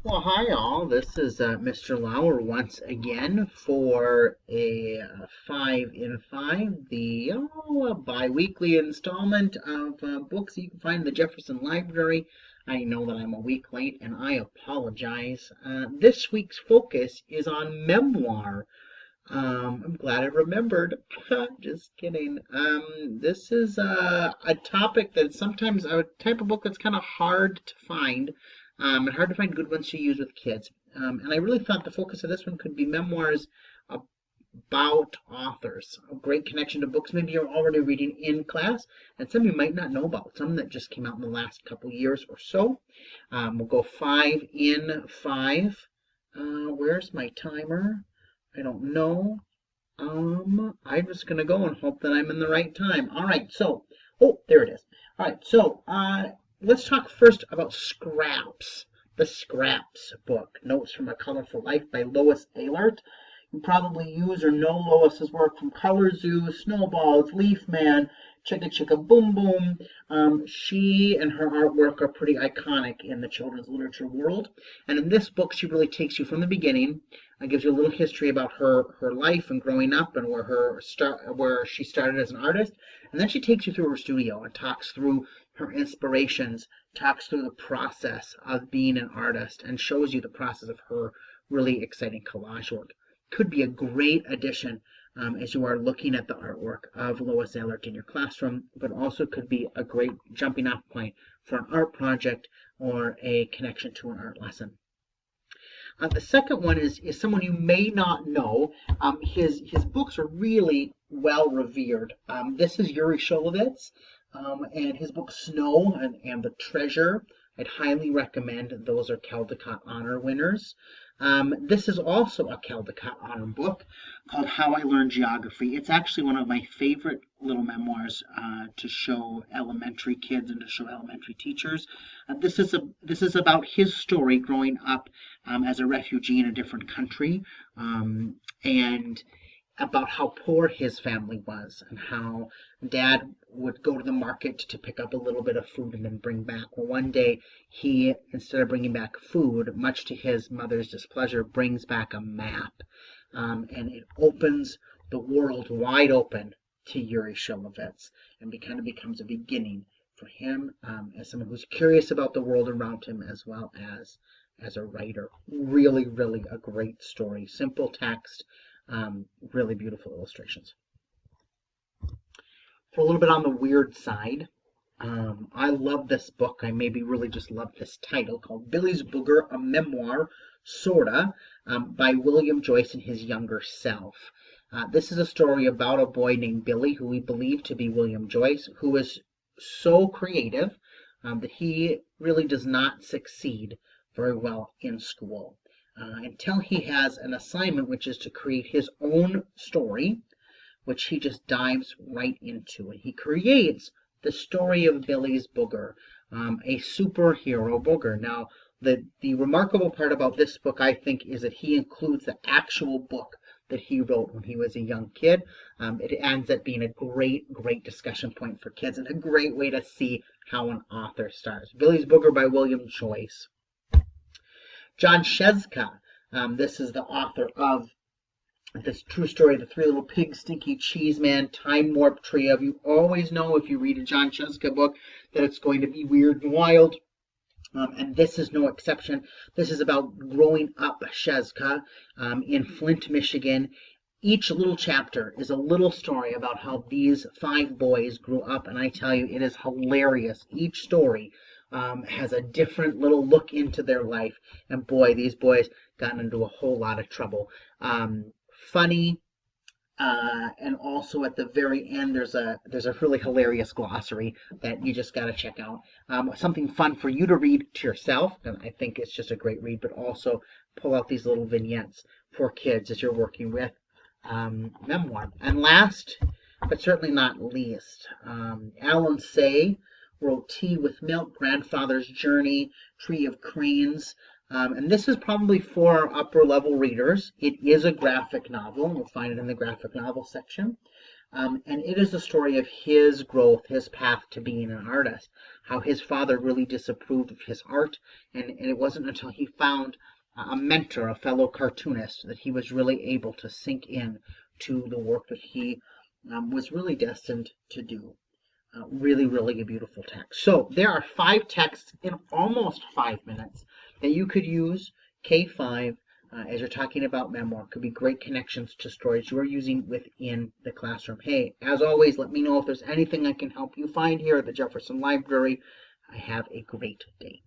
Well, hi all. This is Mr. Lauer once again for a 5 in 5, the bi-weekly installment of books you can find in the Jefferson Library. I know that I'm a week late and I apologize. This week's focus is on memoir. I'm glad I remembered. Just kidding. This is a topic that sometimes a type of book that's kind of hard to find, and hard to find good ones to use with kids. And I really thought the focus of this one could be memoirs about authors. A great connection to books maybe you're already reading in class, and some you might not know about. Some that just came out in the last couple years or so. We'll go 5 in 5. Where's my timer? I don't know. I'm just gonna go and hope that I'm in the right time. All right, so, oh, there it is. All right, so let's talk first about Scraps, the Scraps book, Notes from a Colorful Life by Lois Ehlert. You probably use or know Lois's work from Color Zoo, Snowballs, Leaf Man, Chicka Chicka Boom Boom. She and her artwork are pretty iconic in the children's literature world. And in this book, she really takes you from the beginning, gives you a little history about her life and growing up and where she started as an artist. And then she takes you through her studio and talks through her inspirations, talks through the process of being an artist, and shows you the process of her really exciting collage work. Could be a great addition as you are looking at the artwork of Lois Ehlert in your classroom, but also could be a great jumping off point for an art project or a connection to an art lesson. The second one is someone you may not know. His books are really well revered. This is Yuri Shulevitz, and his book Snow and the Treasure. I'd highly recommend. Those are Caldecott Honor winners. This is also a Caldecott Honor book called How I Learned Geography. It's actually one of my favorite little memoirs to show elementary kids and to show elementary teachers. This is about his story growing up as a refugee in a different country, and about how poor his family was and how dad would go to the market to pick up a little bit of food and then bring back. Well, one day he, instead of bringing back food, much to his mother's displeasure, brings back a map, and it opens the world wide open to Yuri Shulevitz, and kind of becomes a beginning for him as someone who's curious about the world around him, as well as a writer. Really, really a great story. Simple text, really beautiful illustrations. For a little bit on the weird side, I love this book. I maybe really just love this title, called Billy's Booger, a Memoir, Sorta, by William Joyce and his younger self. This is a story about a boy named Billy, who we believe to be William Joyce, who is so creative that he really does not succeed very well in school until he has an assignment, which is to create his own story, which he just dives right into. And he creates the story of Billy's Booger, a superhero booger. Now, the remarkable part about this book, I think, is that he includes the actual book that he wrote when he was a young kid. It ends up being a great discussion point for kids and a great way to see how an author starts. Billy's Booger by William Joyce. John Sheska, this is the author of this true story, The Three Little Pigs, Stinky Cheese Man, Time Warp Trio. You always know if you read a John Sheska book that it's going to be weird and wild. And this is no exception. This is about growing up Sheska in Flint, Michigan. Each little chapter is a little story about how these 5 boys grew up, and I tell you, it is hilarious. Each story has a different little look into their life, and boy, these boys got into a whole lot of trouble. Funny, and also at the very end there's a really hilarious glossary that you just got to check out. Something fun for you to read to yourself, and I think it's just a great read, but also pull out these little vignettes for kids as you're working with memoir. And last but certainly not least, Alan Say wrote Tea with Milk, Grandfather's Journey, Tree of Cranes. And this is probably for our upper level readers. It is a graphic novel. You'll find it in the graphic novel section. And it is the story of his growth, his path to being an artist, how his father really disapproved of his art, and it wasn't until he found a mentor, a fellow cartoonist, that he was really able to sink in to the work that he was really destined to do. Really, really a beautiful text. So there are 5 texts in almost 5 minutes that you could use K5 as you're talking about memoir. Could be great connections to stories you're using within the classroom. Hey, as always, let me know if there's anything I can help you find here at the Jefferson Library. Have a great day.